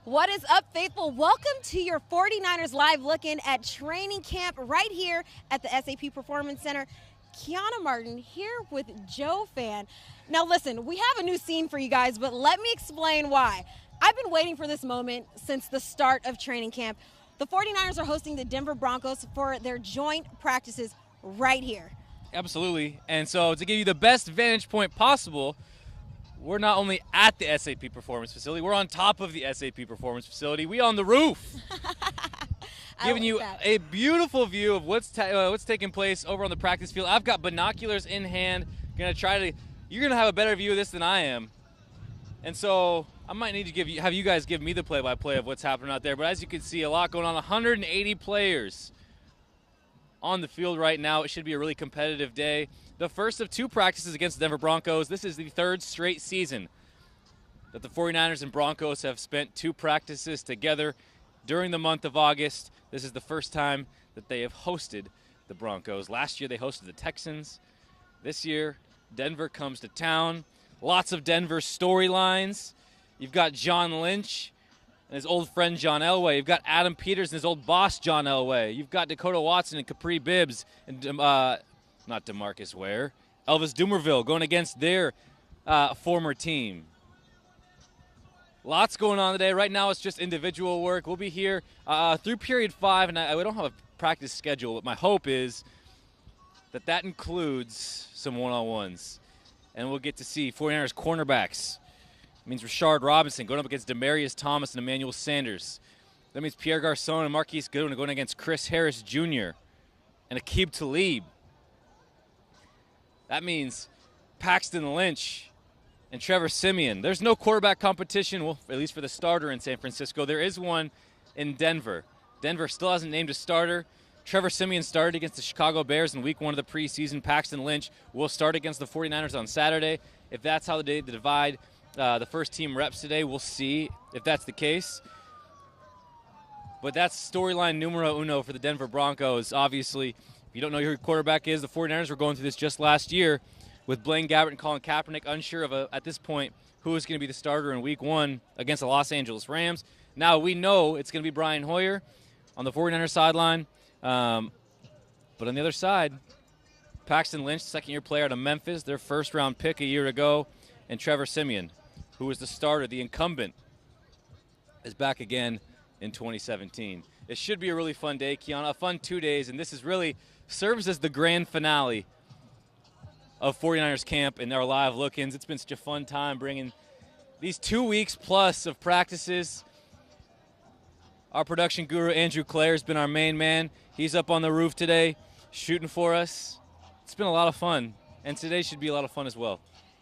What is up, faithful? Welcome to your 49ers Live looking at training camp right here at the SAP Performance Center. Kiana Martin here with Joe Fan. Now listen, we have a new scene for you guys, but let me explain why. I've been waiting for this moment since the start of training camp. The 49ers are hosting the Denver Broncos for their joint practices right here. Absolutely. And so to give you the best vantage point possible, we're not only at the SAP Performance Facility, we're on top of the SAP Performance Facility. We on the roof. Giving you a beautiful view of what's taking place over on the practice field. I've got binoculars in hand. You're gonna have a better view of this than I am. And so I might need to have you guys give me the play-by-play of what's happening out there. But as you can see, a lot going on. 180 players on the field right now. It should be a really competitive day. The first of two practices against the Denver Broncos. This is the third straight season that the 49ers and Broncos have spent two practices together during the month of August. This is the first time that they have hosted the Broncos. Last year they hosted the Texans. This year, Denver comes to town. Lots of Denver storylines. You've got John Lynch and his old friend John Elway. You've got Adam Peters and his old boss John Elway. You've got Dakota Watson and Capri Bibbs and not DeMarcus Ware, Elvis Dumerville going against their former team. Lots going on today. Right now it's just individual work. We'll be here through period 5, and we don't have a practice schedule, but my hope is that includes some one-on-ones. And we'll get to see 49ers cornerbacks. It means Rashard Robinson going up against Demarius Thomas and Emmanuel Sanders. That means Pierre Garçon and Marquise Goodwin going against Chris Harris Jr. and Aqib Talib. That means Paxton Lynch and Trevor Siemian. There's no quarterback competition, well, at least for the starter in San Francisco. There is one in Denver. Denver still hasn't named a starter. Trevor Siemian started against the Chicago Bears in week 1 of the preseason. Paxton Lynch will start against the 49ers on Saturday. If that's how they divide the first team reps today, we'll see if that's the case. But that's storyline numero uno for the Denver Broncos. Obviously, if you don't know who your quarterback is, the 49ers were going through this just last year with Blaine Gabbert and Colin Kaepernick, unsure of at this point who is going to be the starter in week 1 against the Los Angeles Rams. Now we know it's going to be Brian Hoyer on the 49ers sideline. But on the other side, Paxton Lynch, second-year player out of Memphis, their first-round pick a year ago, and Trevor Siemian, who was the starter, the incumbent, is back again in 2017. It should be a really fun day, Kiana, a fun 2 days, and this is really serves as the grand finale of 49ers camp and their live look-ins. It's been such a fun time bringing these 2 weeks plus of practices. Our production guru, Andrew Clare, has been our main man. He's up on the roof today shooting for us. It's been a lot of fun, and today should be a lot of fun as well.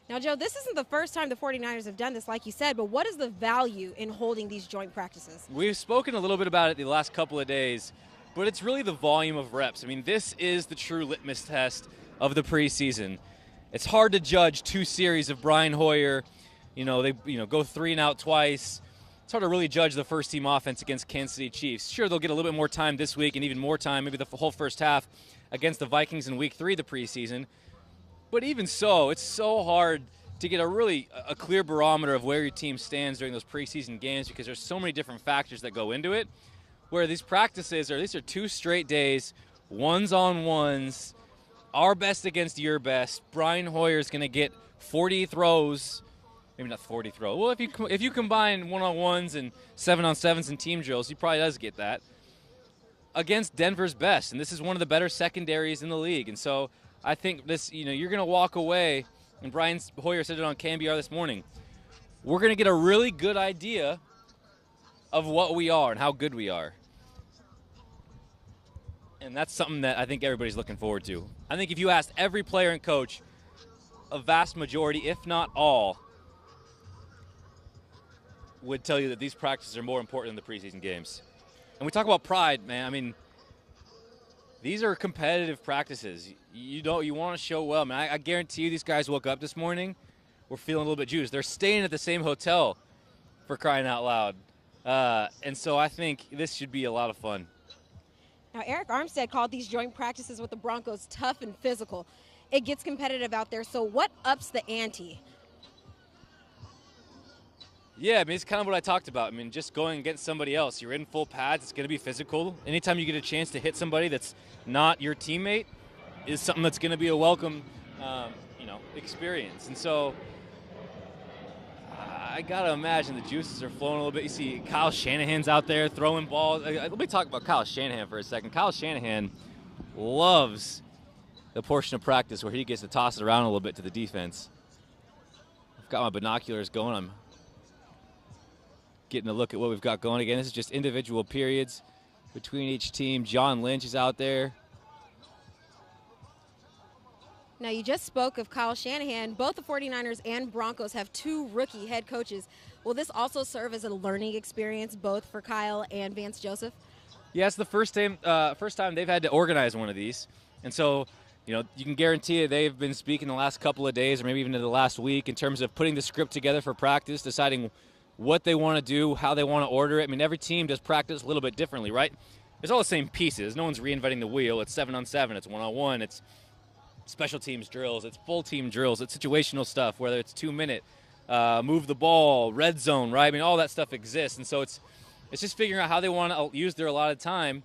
Now, Joe, this isn't the first time the 49ers have done this, like you said, but what is the value in holding these joint practices? We've spoken a little bit about it the last couple of days, but it's really the volume of reps. I mean, this is the true litmus test of the preseason. It's hard to judge 2 series of Brian Hoyer. They go 3 and out twice. It's hard to really judge the first-team offense against Kansas City Chiefs. Sure, they'll get a little bit more time this week and even more time, maybe the whole first half, against the Vikings in week 3 of the preseason. But even so, it's so hard to get a clear barometer of where your team stands during those preseason games because there's so many different factors that go into it. Where these practices these are 2 straight days, ones-on-ones, our best against your best. Brian Hoyer's going to get 40 throws. Maybe not 40 throws. Well, if you combine one-on-ones and 7-on-7s and team drills, he probably does get that. Against Denver's best, and this is one of the better secondaries in the league. And so I think this, you're going to walk away, and Brian Hoyer said it on KNBR this morning, we're going to get a really good idea of what we are and how good we are. And that's something that I think everybody's looking forward to. I think if you asked every player and coach, a vast majority, if not all, would tell you that these practices are more important than the preseason games. And we talk about pride, man. I mean, these are competitive practices. You want to show well, man. I guarantee you these guys woke up this morning, were feeling a little bit juiced. They're staying at the same hotel, for crying out loud. And so I think this should be a lot of fun. Now, Eric Armstead called these joint practices with the Broncos tough and physical. It gets competitive out there, so what ups the ante? Yeah, I mean, it's kind of what I talked about. I mean, just going against somebody else. You're in full pads. It's going to be physical. Anytime you get a chance to hit somebody that's not your teammate is something that's going to be a welcome, experience. And so I got to imagine the juices are flowing a little bit. You see Kyle Shanahan's out there throwing balls. Let me talk about Kyle Shanahan for a second. Kyle Shanahan loves the portion of practice where he gets to toss it around a little bit to the defense. I've got my binoculars going. I'm getting a look at what we've got going. Again, this is just individual periods between each team. John Lynch is out there. Now, you just spoke of Kyle Shanahan. Both the 49ers and Broncos have 2 rookie head coaches. Will this also serve as a learning experience both for Kyle and Vance Joseph? Yeah, it's the first time they've had to organize one of these. And so, you can guarantee they've been speaking the last couple of days or maybe even in the last week in terms of putting the script together for practice, deciding what they want to do, how they want to order it. I mean, every team does practice a little bit differently, right? It's all the same pieces. No one's reinventing the wheel. It's 7-on-7. It's 1-on-1. It's special teams drills. It's full team drills. It's situational stuff, whether it's 2-minute, move the ball, red zone, right? I mean, all that stuff exists. And so it's just figuring out how they want to use their allotted time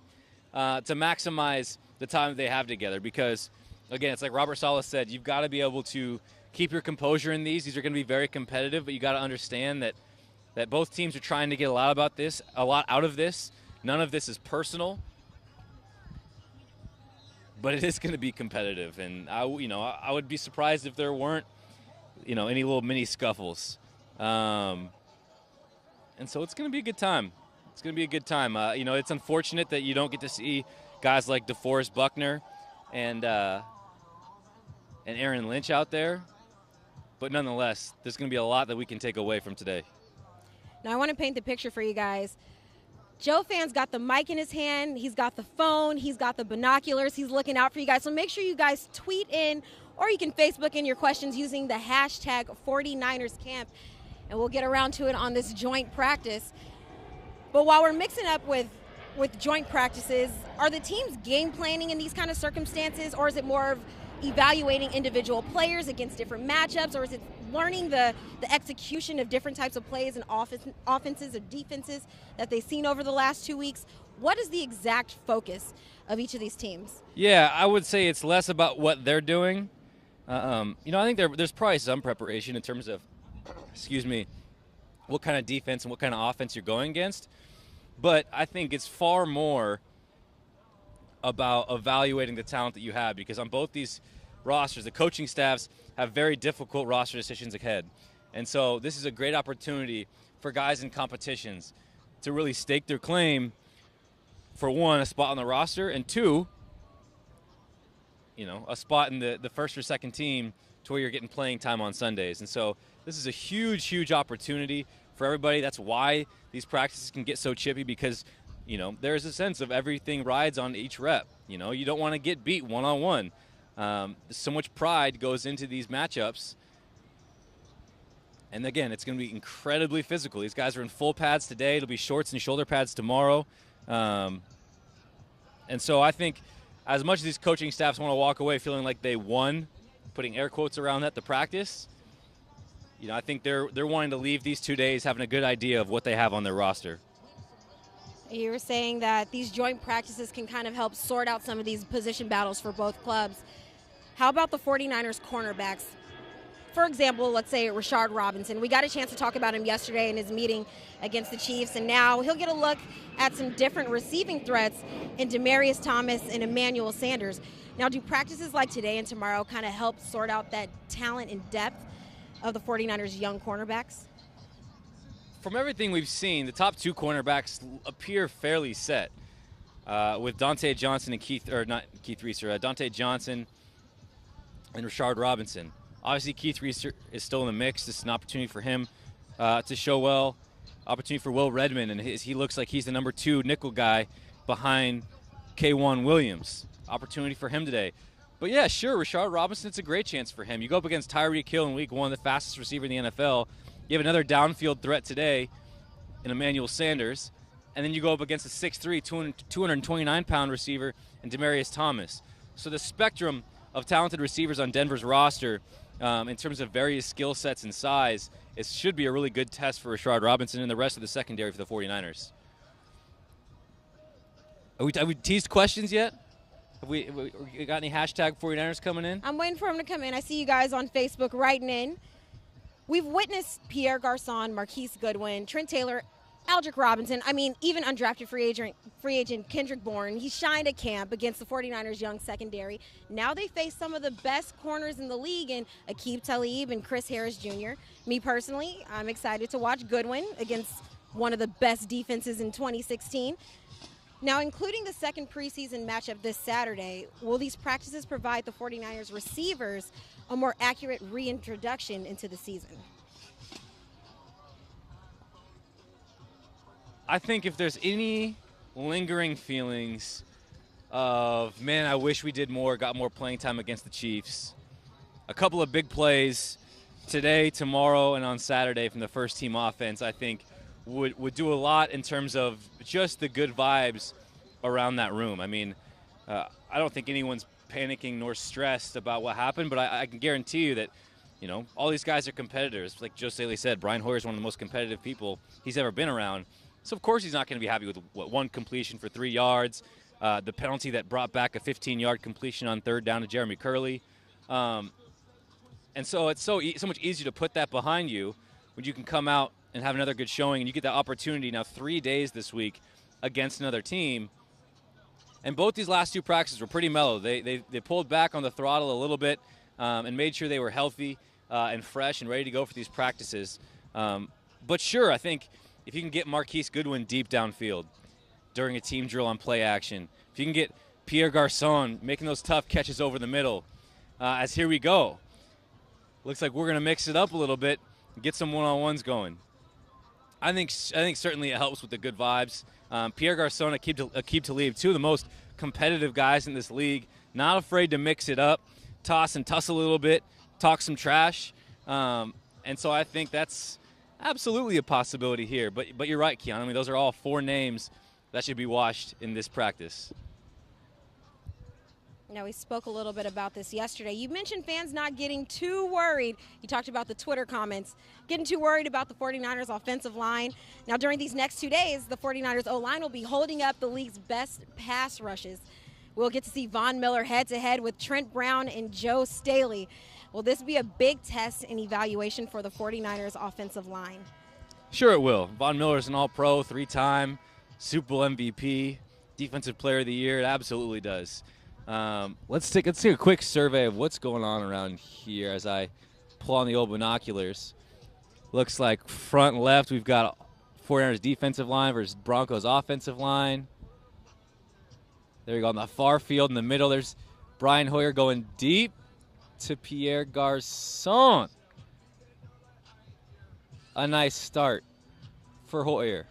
to maximize the time that they have together. Because, again, it's like Robert Saleh said, you've got to be able to keep your composure in these. These are going to be very competitive, but you got to understand that both teams are trying to get a lot out of this. None of this is personal. But it is going to be competitive, and I would be surprised if there weren't, any little mini scuffles, and so it's going to be a good time. It's going to be a good time. It's unfortunate that you don't get to see guys like DeForest Buckner and Aaron Lynch out there, but nonetheless, there's going to be a lot that we can take away from today. Now, I want to paint the picture for you guys. Joe Fan's got the mic in his hand, he's got the phone, he's got the binoculars, he's looking out for you guys. So make sure you guys tweet in, or you can Facebook in your questions using the hashtag 49ersCamp, and we'll get around to it on this joint practice. But while we're mixing up with joint practices, are the teams game planning in these kind of circumstances, or is it more of evaluating individual players against different matchups, or is it learning the execution of different types of plays and offenses or defenses that they've seen over the last 2 weeks? What is the exact focus of each of these teams? Yeah, I would say it's less about what they're doing. I think there's probably some preparation in terms of, what kind of defense and what kind of offense you're going against. But I think it's far more about evaluating the talent that you have, because on both these rosters, the coaching staffs have very difficult roster decisions ahead. And so this is a great opportunity for guys in competitions to really stake their claim for, one, a spot on the roster, and two, a spot in the first or second team to where you're getting playing time on Sundays. And so this is a huge, huge opportunity for everybody. That's why these practices can get so chippy, because there's a sense of everything rides on each rep. You don't want to get beat one-on-one. So much pride goes into these matchups. And again, it's going to be incredibly physical. These guys are in full pads today. It'll be shorts and shoulder pads tomorrow. And so I think as much as these coaching staffs want to walk away feeling like they won, putting air quotes around that, the practice, I think they're wanting to leave these 2 days having a good idea of what they have on their roster. You were saying that these joint practices can kind of help sort out some of these position battles for both clubs. How about the 49ers cornerbacks? For example, let's say Rashard Robinson. We got a chance to talk about him yesterday in his meeting against the Chiefs, and now he'll get a look at some different receiving threats in Demaryius Thomas and Emmanuel Sanders. Now, do practices like today and tomorrow kind of help sort out that talent and depth of the 49ers' young cornerbacks? From everything we've seen, the top 2 cornerbacks appear fairly set, with Dante Johnson and Dante Johnson and Rashard Robinson. Obviously, Keith Reeser is still in the mix. This is an opportunity for him to show well. Opportunity for Will Redmond, and he looks like he's the number 2 nickel guy behind K1 Williams. Opportunity for him today. But yeah, sure, Rashard Robinson, it's a great chance for him. You go up against Tyreek Hill in week 1, the fastest receiver in the NFL. You have another downfield threat today in Emmanuel Sanders. And then you go up against a 6'3", 229-pound receiver in Demaryius Thomas. So the spectrum of talented receivers on Denver's roster in terms of various skill sets and size, it should be a really good test for Rashard Robinson and the rest of the secondary for the 49ers. Have we teased questions yet? Have we got any hashtag 49ers coming in? I'm waiting for them to come in. I see you guys on Facebook writing in. We've witnessed Pierre Garçon, Marquise Goodwin, Trent Taylor, Aldrick Robinson. I mean, even undrafted free agent Kendrick Bourne. He shined at camp against the 49ers' young secondary. Now they face some of the best corners in the league in Aqib Talib and Chris Harris Jr. Me personally, I'm excited to watch Goodwin against one of the best defenses in 2016. Now, including the second preseason matchup this Saturday, will these practices provide the 49ers receivers a more accurate reintroduction into the season? I think if there's any lingering feelings of, man, I wish we did more, got more playing time against the Chiefs, a couple of big plays today, tomorrow, and on Saturday from the first team offense, I think would do a lot in terms of just the good vibes around that room. I mean, I don't think anyone's panicking nor stressed about what happened, but I can guarantee you that, you know, all these guys are competitors. Like Joe Staley said, Brian Hoyer is one of the most competitive people he's ever been around. So, of course, he's not going to be happy with one completion for 3 yards, the penalty that brought back a 15-yard completion on third down to Jeremy Curley. And so it's so much easier to put that behind you when you can come out and have another good showing, and you get that opportunity now 3 days this week against another team. And both these last 2 practices were pretty mellow. They pulled back on the throttle a little bit and made sure they were healthy and fresh and ready to go for these practices. But sure, I think if you can get Marquise Goodwin deep downfield during a team drill on play action, if you can get Pierre Garçon making those tough catches over the middle, as here we go. Looks like we're going to mix it up a little bit and get some one-on-ones going. I think certainly it helps with the good vibes. Pierre Garçon, Aqib Talib, 2 of the most competitive guys in this league, not afraid to mix it up, toss and tussle a little bit, talk some trash. And so I think that's absolutely a possibility here. But you're right, Keon. I mean, those are all 4 names that should be watched in this practice. Now, we spoke a little bit about this yesterday. You mentioned fans not getting too worried. You talked about the Twitter comments, getting too worried about the 49ers offensive line. Now, during these next 2 days, the 49ers O-line will be holding up the league's best pass rushes. We'll get to see Von Miller head-to-head with Trent Brown and Joe Staley. Will this be a big test and evaluation for the 49ers offensive line? Sure it will. Von Miller's an all-pro, 3-time Super Bowl MVP, Defensive Player of the Year. It absolutely does. Let's take a quick survey of what's going on around here as I pull on the old binoculars. Looks like front left we've got 49ers defensive line versus Broncos offensive line. There we go on the far field in the middle. There's Brian Hoyer going deep to Pierre Garçon. A nice start for Hoyer.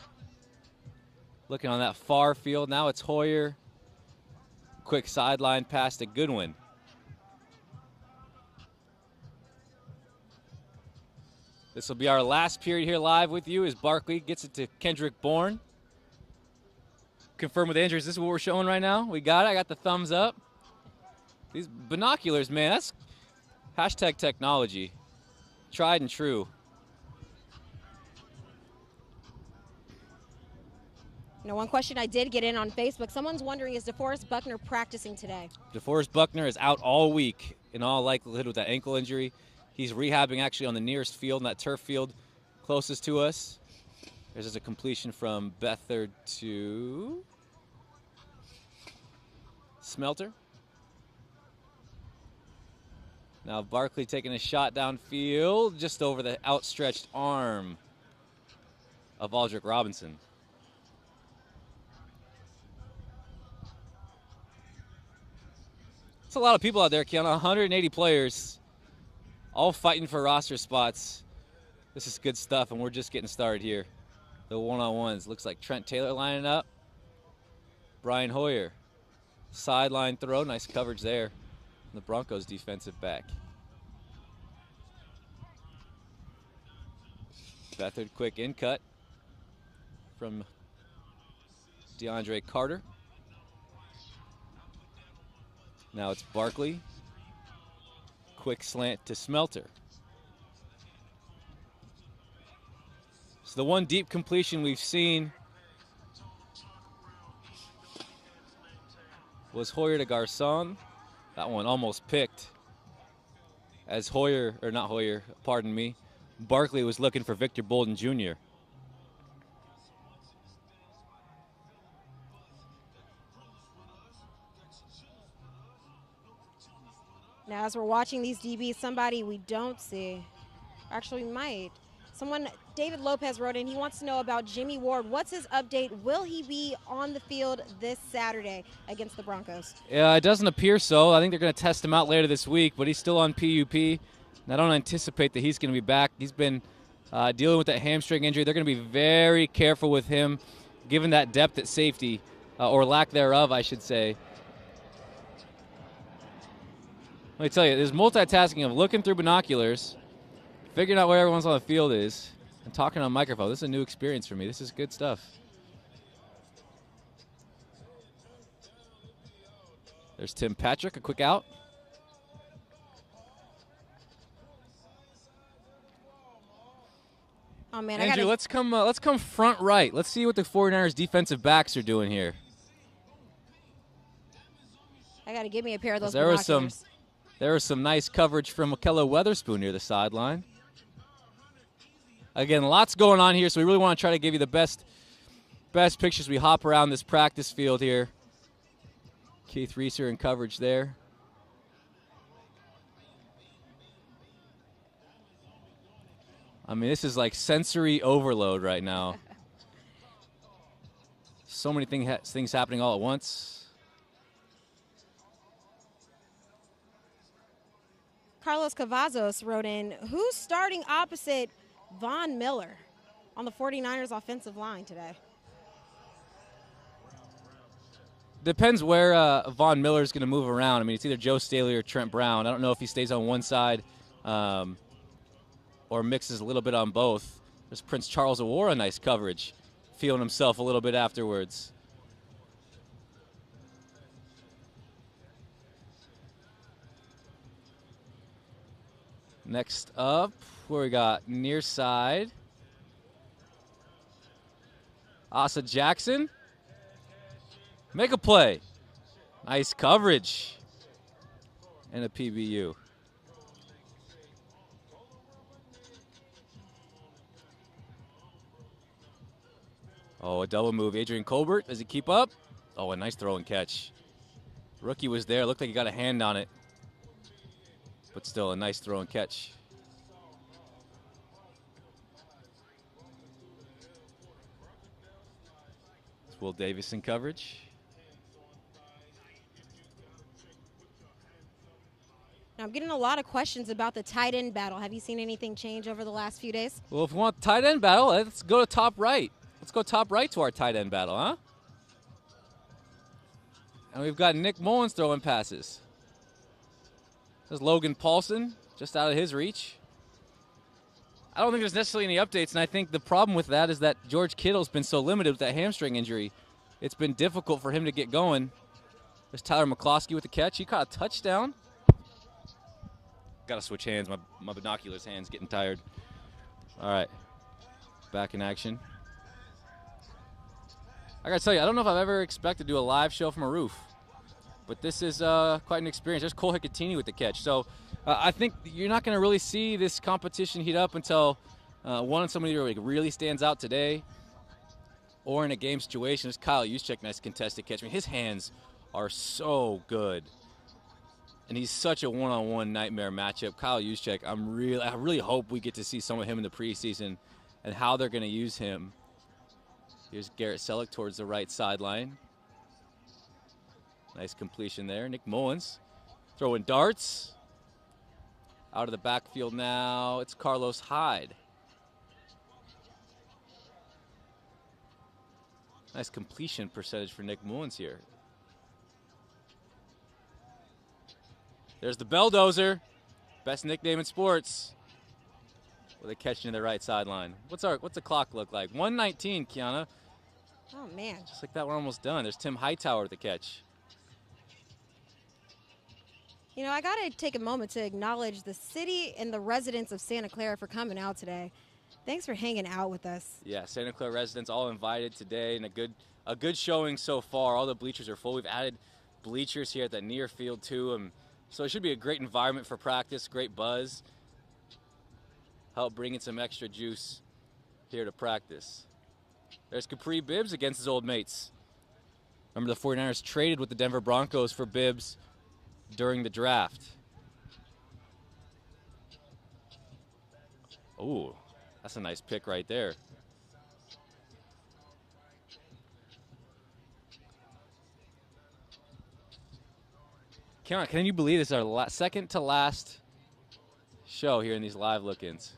Looking on that far field, now it's Hoyer. Quick sideline pass to Goodwin. This will be our last period here live with you as Barkley gets it to Kendrick Bourne. Confirm with Andrew, is this what we're showing right now? We got it. I got the thumbs up. These binoculars, man, that's hashtag technology. Tried and true. Now, one question I did get in on Facebook, someone's wondering, is DeForest Buckner practicing today? DeForest Buckner is out all week in all likelihood with that ankle injury. He's rehabbing actually on the nearest field, in that turf field closest to us. There's just a completion from Beathard to Smelter. Now Barkley taking a shot downfield just over the outstretched arm of Aldrick Robinson. It's a lot of people out there, Keanu. 180 players, all fighting for roster spots. This is good stuff, and we're just getting started here. The one-on-ones. Looks like Trent Taylor lining up. Brian Hoyer. Sideline throw. Nice coverage there. The Broncos defensive back. Beathard quick in cut from DeAndre Carter. Now it's Barkley. quick slant to Smelter. So the one deep completion we've seen was Hoyer to Garcon. That one almost picked. As Barkley was looking for Victor Bolden Jr. Now, as we're watching these DBs, somebody we don't see, actually we might. David Lopez wrote in, he wants to know about Jimmy Ward. What's his update? Will he be on the field this Saturday against the Broncos? Yeah, it doesn't appear so. I think they're going to test him out later this week, but he's still on PUP. And I don't anticipate that he's going to be back. He's been dealing with that hamstring injury. They're going to be very careful with him, given that depth at safety, or lack thereof, I should say. Let me tell you, there's multitasking of looking through binoculars, figuring out where everyone's on the field is, and talking on microphone. This is a new experience for me. This is good stuff. There's Tim Patrick, a quick out. Oh man, Andrew, let's come front right. Let's see what the 49ers defensive backs are doing here. I got to give me a pair of those binoculars. There was some nice coverage from Mikello Weatherspoon near the sideline. Again, lots going on here, so we really want to try to give you the best pictures. We hop around this practice field here. Keith Reeser in coverage there. I mean, this is like sensory overload right now. So many things happening all at once. Carlos Cavazos wrote in, who's starting opposite Von Miller on the 49ers offensive line today? Depends where Von Miller's going to move around. I mean, it's either Joe Staley or Trent Brown. I don't know if he stays on one side or mixes a little bit on both. There's Prince Charles Awara, nice coverage, feeling himself a little bit afterwards. Next up, where we got near side. Asa Jackson. Make a play. Nice coverage. And a PBU. Oh, a double move. Adrian Colbert, does he keep up? Oh, a nice throw and catch. Rookie was there. Looked like he got a hand on it. But still a nice throw and catch. It's Will Davis in coverage. Now, I'm getting a lot of questions about the tight end battle. Have you seen anything change over the last few days? Well, if we want tight end battle, let's go to top right. Let's go top right to our tight end battle, huh? And we've got Nick Mullins throwing passes. There's Logan Paulson, just out of his reach. I don't think there's necessarily any updates, and I think the problem with that is that George Kittle's been so limited with that hamstring injury. It's been difficult for him to get going. There's Tyler McCloskey with the catch. He caught a touchdown. Got to switch hands. My binoculars hands getting tired. All right, back in action. I got to tell you, I don't know if I've ever expected to do a live show from a roof. But this is quite an experience. There's Cole Hicatini with the catch. So I think you're not going to really see this competition heat up until somebody really stands out today or in a game situation. There's Kyle Juszczyk, nice contested catch. I mean, his hands are so good. And he's such a one-on-one nightmare matchup. Kyle Juszczyk, I really hope we get to see some of him in the preseason and how they're going to use him. Here's Garrett Selleck towards the right sideline. Nice completion there. Nick Mullins throwing darts. Out of the backfield now, it's Carlos Hyde. Nice completion percentage for Nick Mullins here. There's the Belldozer. Best nickname in sports. With a catch in the right sideline. What's the clock look like? 1:19, Kiana. Oh, man. Just like that, we're almost done. There's Tim Hightower with the catch. You know, I got to take a moment to acknowledge the city and the residents of Santa Clara for coming out today. Thanks for hanging out with us. Yeah, Santa Clara residents all invited today, and a good showing so far. All the bleachers are full. We've added bleachers here at the near field too, so it should be a great environment for practice, great buzz. Help bring in some extra juice here to practice. There's Capri Bibbs against his old mates. Remember, the 49ers traded with the Denver Broncos for Bibbs during the draft. Ooh, that's a nice pick right there. Cameron, can you believe this is our second to last show here in these live look-ins?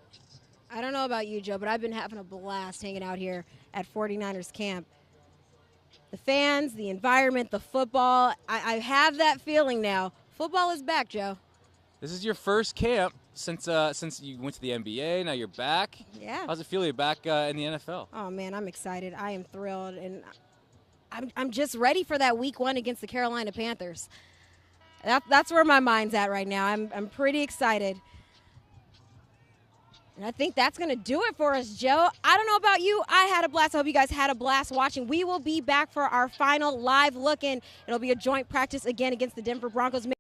I don't know about you, Joe, but I've been having a blast hanging out here at 49ers camp. The fans, the environment, the football, I have that feeling now. Football is back, Joe. This is your first camp since you went to the NBA. Now you're back. Yeah. How's it feel to be back in the NFL? Oh, man, I'm excited. I am thrilled, and I'm just ready for that week 1 against the Carolina Panthers. That's where my mind's at right now. I'm pretty excited. And I think that's going to do it for us, Joe. I don't know about you. I had a blast. I hope you guys had a blast watching. We will be back for our final live look-in. It'll be a joint practice again against the Denver Broncos.